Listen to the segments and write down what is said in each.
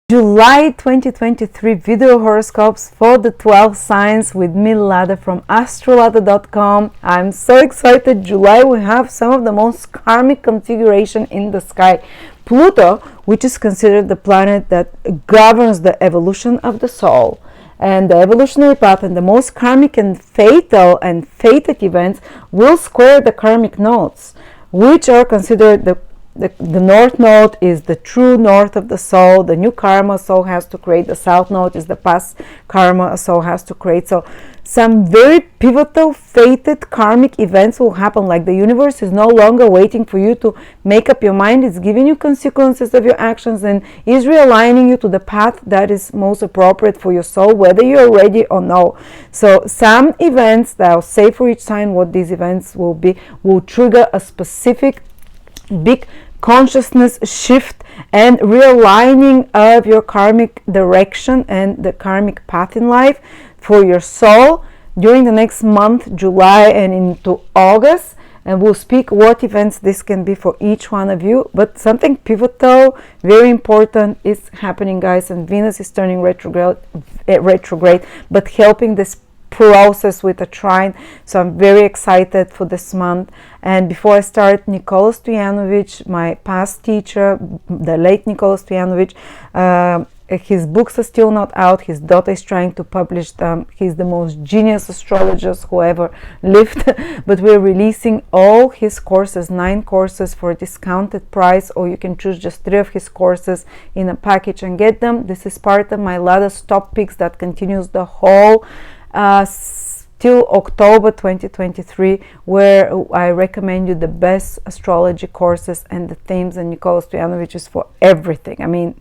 July 2023 video horoscopes for the 12 signs with me, Lada, from Astrolada.com. I'm so excited. July, we have some of the most karmic configuration in the sky. Pluto, which is considered the planet that governs the evolution of the soul and the evolutionary path, and the most karmic and fatal and fated events will square the karmic nodes, which are considered the north node is the true north of the soul, the new karma soul has to create. The south node is the past karma soul has to create. So some very pivotal fated karmic events will happen, like the universe is no longer waiting for you to make up your mind. It's giving you consequences of your actions and is realigning you to the path that is most appropriate for your soul, whether you're ready or no. So some events that I'll say for each sign what these events will be will trigger a specific big consciousness shift and realigning of your karmic direction and the karmic path in life for your soul during the next month, July and into August. And we'll speak what events this can be for each one of you. But something pivotal, very important is happening, guys, and Venus is turning retrograde, but helping this process with a trine. So I'm very excited for this month. And before I start, Nikola Stojanovic, my past teacher, the late Nikola Stojanovic, his books are still not out. His daughter is trying to publish them. He's the most genius astrologist who ever lived. But we're releasing all his courses, 9 courses for a discounted price, or you can choose just 3 of his courses in a package and get them. This is part of my Lada's Top Picks that continues the whole till October 2023, where I recommend you the best astrology courses and the themes, and Nikola Stojanovic is for everything. I mean,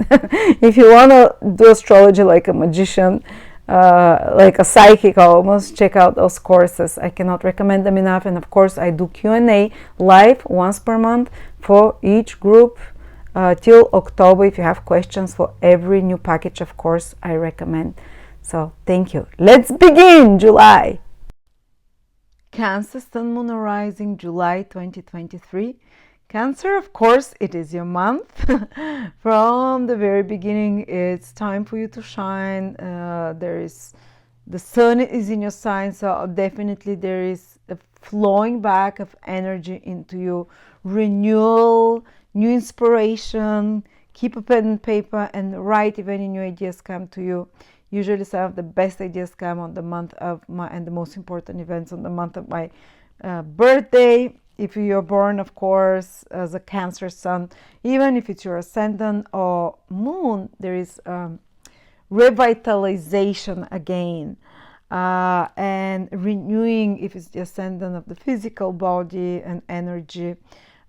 if you want to do astrology like a magician, like a psychic almost, check out those courses. I cannot recommend them enough. And of course I do Q&A live once per month for each group till October. If you have questions for every new package of course I recommend. So thank you. Let's begin July. Cancer, Sun, Moon, Rising, July 2023. Cancer, of course, it is your month. From the very beginning, it's time for you to shine. The sun is in your sign, so definitely there is a flowing back of energy into you, renewal, new inspiration. Keep a pen and paper and write if any new ideas come to you. Usually some of the best ideas come on the month of my, and the most important events on the month of my birthday. If you're born, of course, as a Cancer sun, even if it's your Ascendant or Moon, there is revitalization again and renewing if it's the Ascendant of the physical body and energy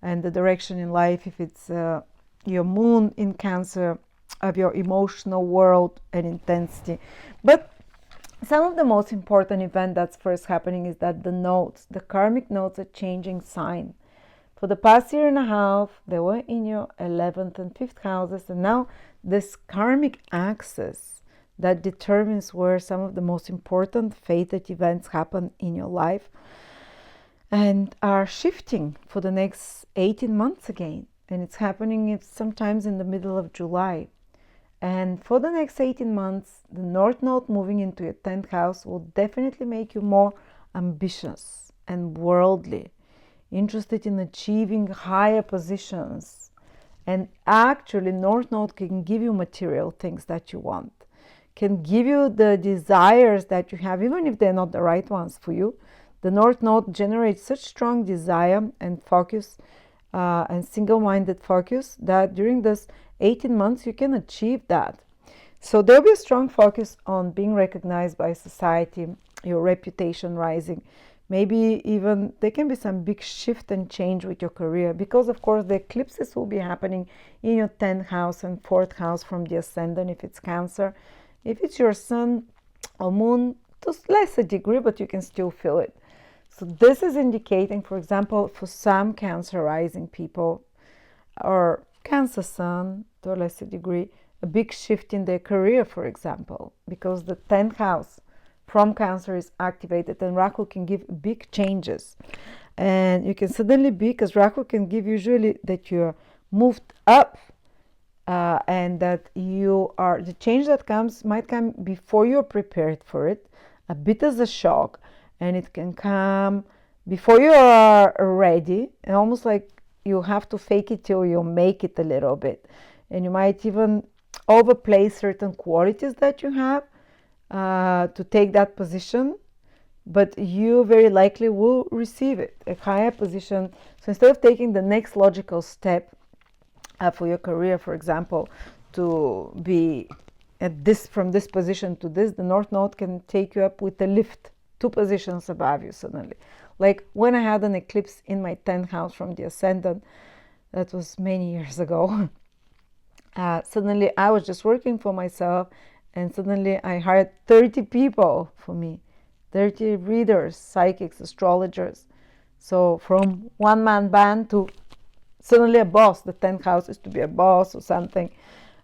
and the direction in life. If it's your Moon in Cancer, of your emotional world and intensity. But some of the most important event that's first happening is that the nodes, the karmic nodes, are changing sign. For the past year and a half, they were in your 11th and 5th houses, and now this karmic axis that determines where some of the most important fated events happen in your life and are shifting for the next 18 months again. And it's happening sometimes in the middle of July. And for the next 18 months, the North Node moving into your 10th house will definitely make you more ambitious and worldly, interested in achieving higher positions. And actually, North Node can give you material things that you want, can give you the desires that you have, even if they're not the right ones for you. The North Node generates such strong desire and focus and single-minded focus that during this 18 months you can achieve that. So there'll be a strong focus on being recognized by society, your reputation rising. Maybe even there can be some big shift and change with your career, because of course the eclipses will be happening in your 10th house and 4th house from the Ascendant if it's Cancer. If it's your Sun or Moon, to lesser degree, but you can still feel it. So this is indicating, for example, for some Cancer rising people or Cancer Sun to a lesser degree, a big shift in their career, for example, because the 10th house from Cancer is activated, and Rahu can give big changes. And you can suddenly be, because Rahu can give usually that you're moved up and that the change that comes might come before you're prepared for it, a bit as a shock, and it can come before you are ready, and almost like you have to fake it till you make it a little bit. And you might even overplay certain qualities that you have to take that position, but you very likely will receive it, a higher position. So instead of taking the next logical step for your career, for example, to be at this, from this position to this, the North Node can take you up with a lift 2 positions above you suddenly. Like when I had an eclipse in my 10th house from the Ascendant, that was many years ago. Suddenly I was just working for myself, and suddenly I hired 30 people for me, 30 readers, psychics, astrologers. So from one-man band to suddenly a boss. The 10th house is to be a boss or something.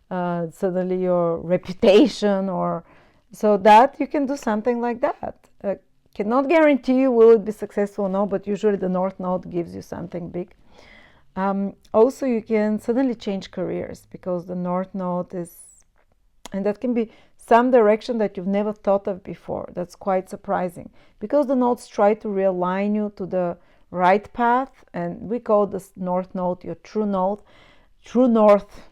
Suddenly your reputation, or so that you can do something like that. Cannot guarantee you will it be successful or no, but usually the North Node gives you something big. Also, you can suddenly change careers because the North Node is, and that can be some direction that you've never thought of before. That's quite surprising because the nodes try to realign you to the right path, and we call this North Node your true node, true north.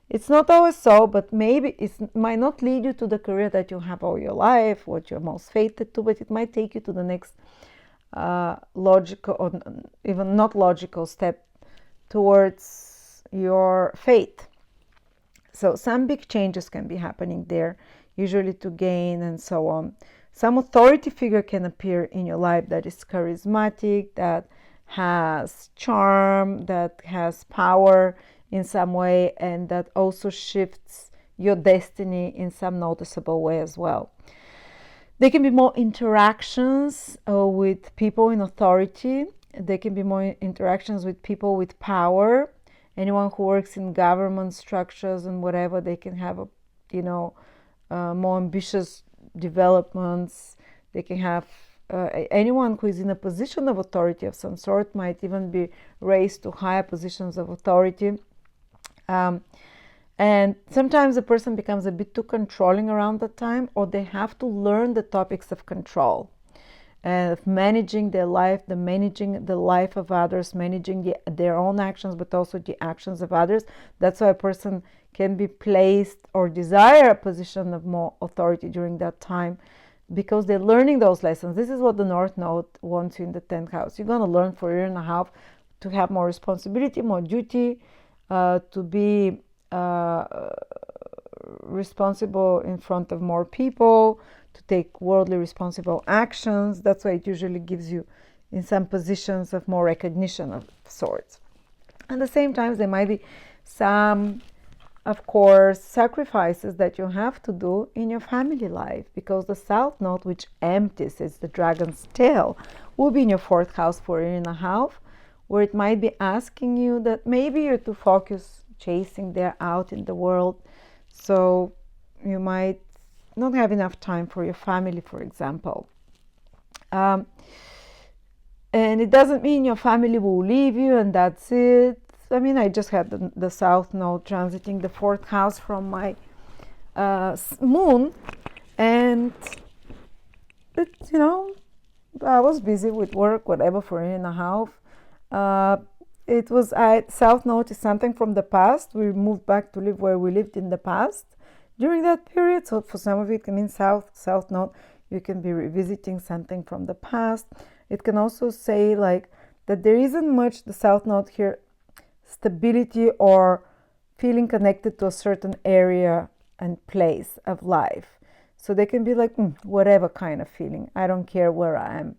It's not always so, but maybe it might not lead you to the career that you have all your life, what you're most fated to, but it might take you to the next logical or even not logical step towards your fate. So some big changes can be happening there, usually to gain and so on. Some authority figure can appear in your life that is charismatic, that has charm, that has power in some way, and that also shifts your destiny in some noticeable way as well. There can be more interactions with people in authority. There can be more interactions with people with power. Anyone who works in government structures and whatever, they can have more ambitious developments. They can have anyone who is in a position of authority of some sort might even be raised to higher positions of authority. And sometimes a person becomes a bit too controlling around that time, or they have to learn the topics of control, of managing their life, managing the life of others, managing their own actions, but also the actions of others. That's why a person can be placed or desire a position of more authority during that time, because they're learning those lessons. This is what the North Node wants you in the 10th house. You're going to learn for a year and a half to have more responsibility, more duty, to be responsible in front of more people, to take worldly responsible actions. That's why it usually gives you in some positions of more recognition of sorts. At the same time, there might be some, of course, sacrifices that you have to do in your family life, because the South Node, which empties, is the dragon's tail, will be in your 4th house for a year and a half, where it might be asking you that maybe you're too focused chasing there out in the world, so you might not have enough time for your family, for example. And it doesn't mean your family will leave you and that's it. I mean, I just had the South Node transiting the 4th house from my moon, and it's, I was busy with work, whatever, for a year and a half. It was South Node is something from the past. We moved back to live where we lived in the past during that period. So for some of it can mean South Node. You can be revisiting something from the past. It can also say like that there isn't much, the South Node here, stability or feeling connected to a certain area and place of life. So they can be like whatever kind of feeling. I don't care where I am.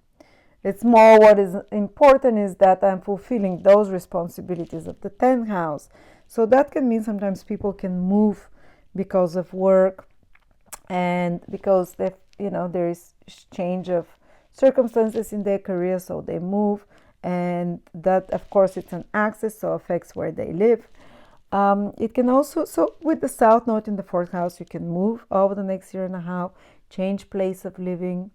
It's more what is important is that I'm fulfilling those responsibilities of the 10th house. So that can mean sometimes people can move because of work, and because there is change of circumstances in their career, so they move, and that, of course, it's an axis, so affects where they live. It can also, so with the South Node in the 4th house, you can move over the next year and a half, change place of living.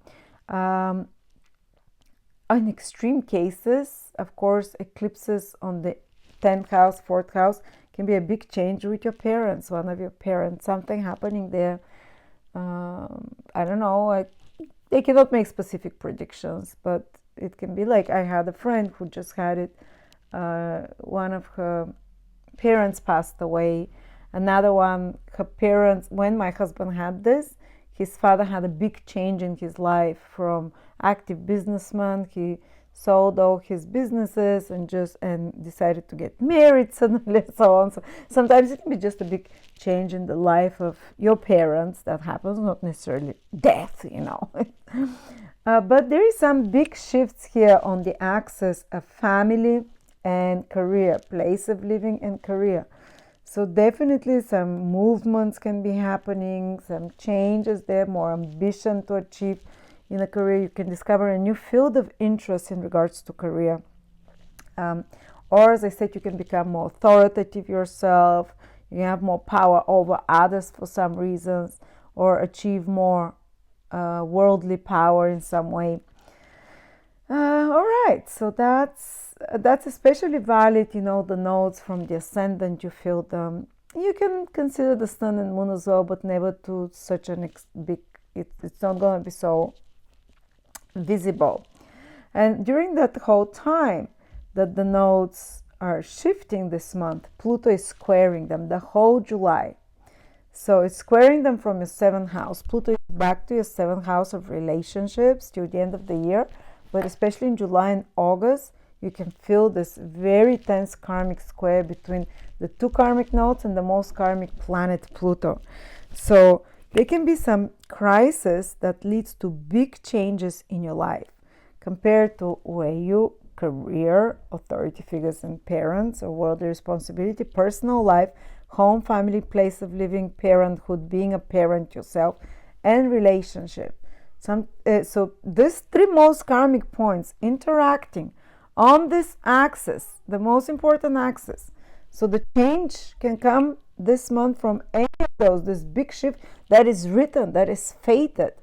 In extreme cases, of course, eclipses on the 10th house, 4th house Can be a big change with your parents, one of your parents, something happening there. I don't know, they cannot make specific predictions, but it can be like, I had a friend who just had it. One of her parents passed away. Another one, her parents, when my husband had this, his father had a big change in his life. From active businessman, he sold all his businesses and decided to get married suddenly, so on. So sometimes it can be just a big change in the life of your parents that happens, not necessarily death, but there is some big shifts here on the axis of family and career, place of living and career. So definitely some movements can be happening, some changes there, more ambition to achieve in a career. You can discover a new field of interest in regards to career. Or as I said, you can become more authoritative yourself. You have more power over others for some reasons, or achieve more worldly power in some way. All right, so that's especially valid, the nodes from the ascendant. You feel them. You can consider the sun and moon as well, but never to such an big. It's not going to be so visible. And during that whole time that the nodes are shifting this month, Pluto is squaring them the whole July. So it's squaring them from your 7th house. Pluto is back to your 7th house of relationships till the end of the year. But especially in July and August, you can feel this very tense karmic square between the 2 karmic nodes and the most karmic planet, Pluto. So there can be some crisis that leads to big changes in your life compared to where you career, authority figures and parents, or worldly responsibility, personal life, home, family, place of living, parenthood, being a parent yourself, and relationship. So these 3 most karmic points interacting on this axis, the most important axis. So the change can come this month from any of those, this big shift that is written, that is fated,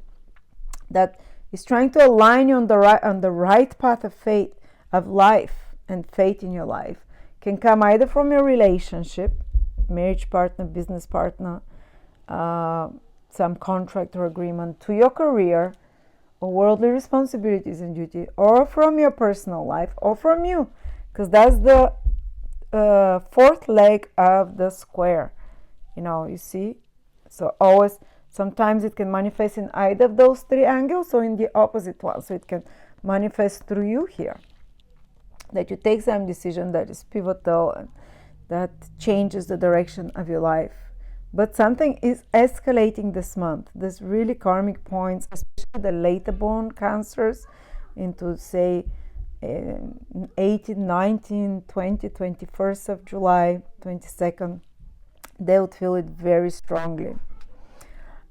that is trying to align you on the right path of fate, of life and fate in your life. Can come either from your relationship, marriage partner, business partner, some contract or agreement, to your career or worldly responsibilities and duty, or from your personal life, or from you, because that's the 4th leg of the square, you see. So always, sometimes it can manifest in either of those 3 angles or in the opposite one. So it can manifest through you here, that you take some decision that is pivotal and that changes the direction of your life. But something is escalating this month. This really karmic points, especially the later born cancers, into say 18, 19, 20, 21st of July, 22nd, they would feel it very strongly.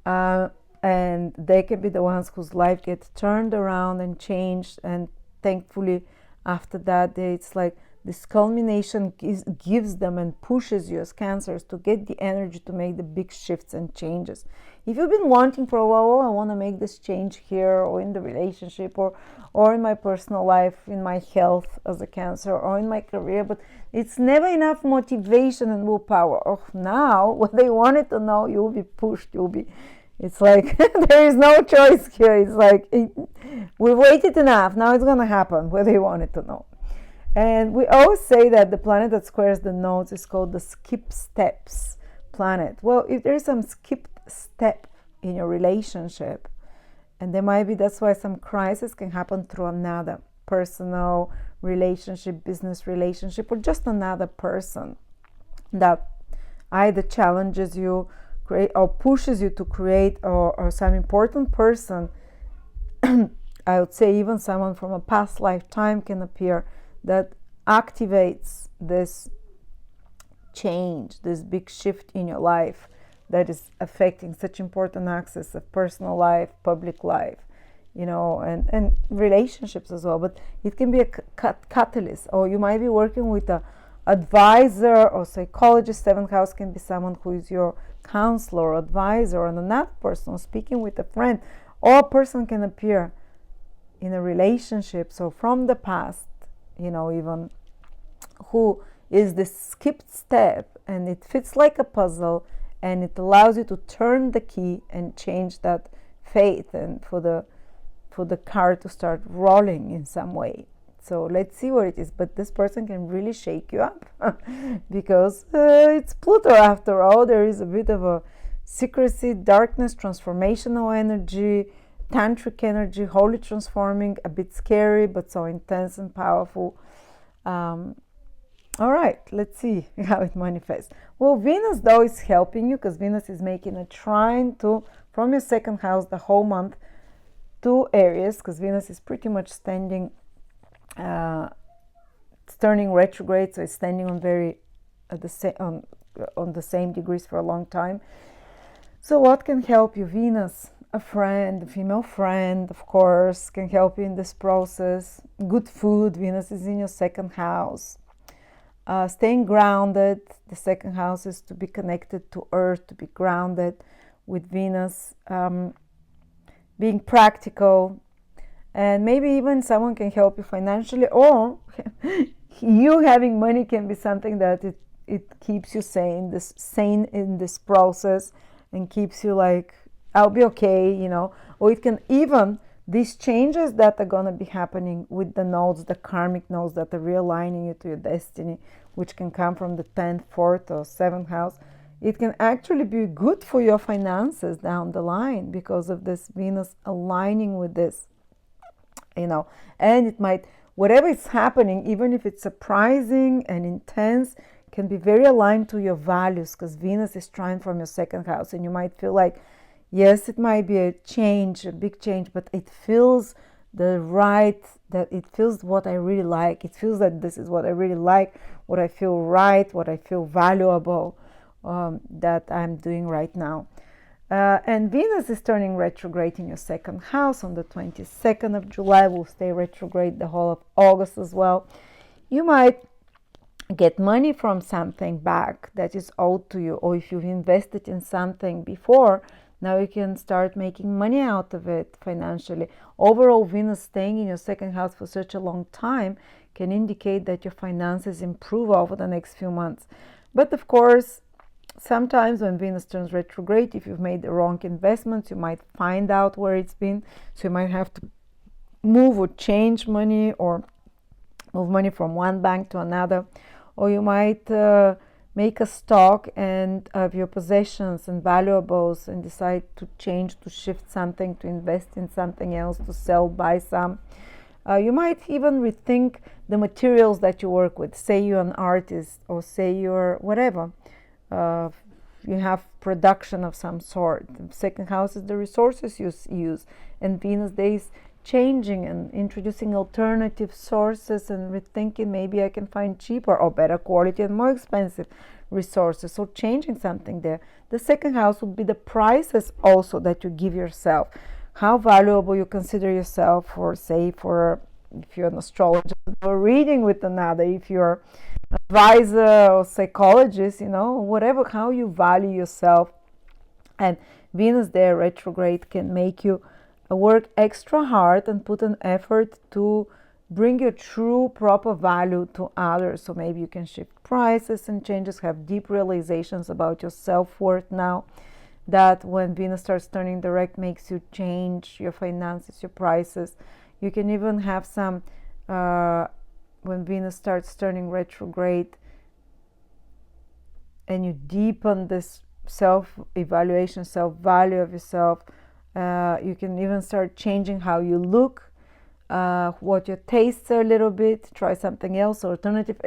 And they can be the ones whose life gets turned around and changed. And thankfully, after that, it's like this culmination gives them and pushes you as cancers to get the energy to make the big shifts and changes. If you've been wanting for a while, I want to make this change here, or in the relationship, or in my personal life, in my health as a cancer, or in my career, but it's never enough motivation and willpower. Oh, now, what they wanted to know, you'll be pushed, it's like there is no choice here. It's like we waited enough, now it's going to happen, whether you wanted to know. And we always say that the planet that squares the nodes is called the skip steps planet. Well, if there is some skipped step in your relationship, and there might be, that's why some crisis can happen through another personal relationship, business relationship, or just another person that either challenges you, create, or pushes you to create, or some important person, I would say even someone from a past lifetime can appear, that activates this change, this big shift in your life that is affecting such important axis of personal life, public life, and relationships as well. But it can be a catalyst, or you might be working with an advisor or psychologist. 7th house can be someone who is your counselor or advisor, and another person speaking with a friend, or a person can appear in a relationship, so from the past, even who is the skipped step and it fits like a puzzle, and it allows you to turn the key and change that fate, and for the card to start rolling in some way. So let's see what it is. But this person can really shake you up because it's Pluto after all. There is a bit of a secrecy, darkness, transformational energy, tantric energy, wholly transforming, a bit scary, but so intense and powerful. All right, let's see how it manifests. Well, Venus, though, is helping you because Venus is making a trine from your second house the whole month to Aries, because Venus is pretty much standing, it's turning retrograde, so it's standing on the same degrees for a long time. So what can help you? Venus, a friend, a female friend, of course, can help you in this process. Good food. Venus is in your second house. Staying grounded. The second house is to be connected to Earth, to be grounded with Venus. Being practical, and maybe even someone can help you financially, or you having money can be something that it keeps you sane in this process, and keeps you like, I'll be okay, or it can even, these changes that are going to be happening with the nodes, the karmic nodes that are realigning you to your destiny, which can come from the 10th, 4th or 7th house. It can actually be good for your finances down the line because of this Venus aligning with this, and it might, whatever is happening, even if it's surprising and intense, can be very aligned to your values, because Venus is trying from your second house, and you might feel like, yes, it might be a big change, but it feels that it feels what I really like. It feels that this is what I really like, what I feel right, what I feel valuable, that I'm doing right now. And Venus is turning retrograde in your second house on the 22nd of July. Will stay retrograde the whole of August as well. You might get money from something back that is owed to you, or if you've invested in something before, now you can start making money out of it financially. Overall, Venus staying in your second house for such a long time can indicate that your finances improve over the next few months. But of course, sometimes when Venus turns retrograde, if you've made the wrong investments, you might find out where it's been. So you might have to move or change money, or move money from one bank to another. Or you might make a stock of your possessions and valuables, and decide to change, to shift something, to invest in something else, to sell, buy some. You might even rethink the materials that you work with. Say you're an artist, or say you're whatever. You have production of some sort. The second house is the resources you use, and Venus days changing and introducing alternative sources and rethinking, maybe I can find cheaper or better quality and more expensive resources. So changing something there. The second house would be the prices also that you give yourself, how valuable you consider yourself, for say, if you're an astrologer, or reading with another, if you're an advisor or psychologist, whatever, how you value yourself. And Venus there retrograde can make you work extra hard and put an effort to bring your true proper value to others. So maybe you can shift prices and changes, have deep realizations about your self-worth now, that when Venus starts turning direct makes you change your finances, your prices. You can even have some, when Venus starts turning retrograde and you deepen this self-evaluation, self-value of yourself, you can even start changing how you look, what your tastes are a little bit, try something else, alternative,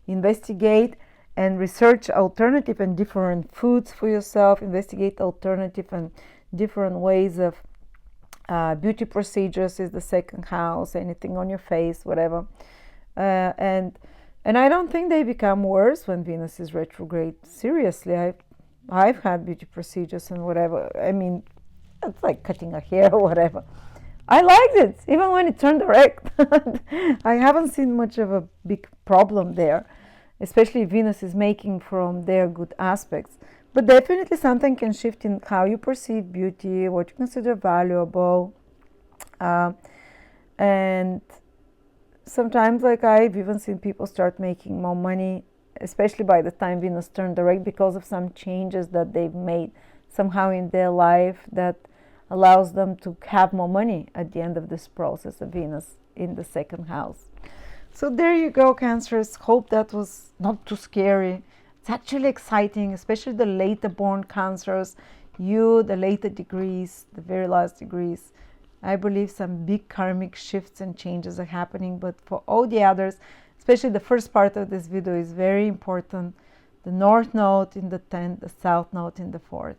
investigate and research alternative and different foods for yourself, investigate alternative and different ways of beauty procedures is the second house, anything on your face, whatever. And I don't think they become worse when Venus is retrograde. Seriously, I've had beauty procedures and whatever. I mean, it's like cutting a hair or whatever. I liked it, even when it turned direct. I haven't seen much of a big problem there, especially Venus is making from their good aspects. But definitely something can shift in how you perceive beauty, what you consider valuable. And sometimes, like, I've even seen people start making more money especially by the time Venus turned direct, because of some changes that they've made somehow in their life that allows them to have more money at the end of this process of Venus in the second house. So there you go, Cancers. Hope that was not too scary. It's actually exciting, especially the later born Cancers. You, the later degrees, the very last degrees. I believe some big karmic shifts and changes are happening, but for all the others, especially the first part of this video is very important. The North Node in the 10th, the South Node in the 4th.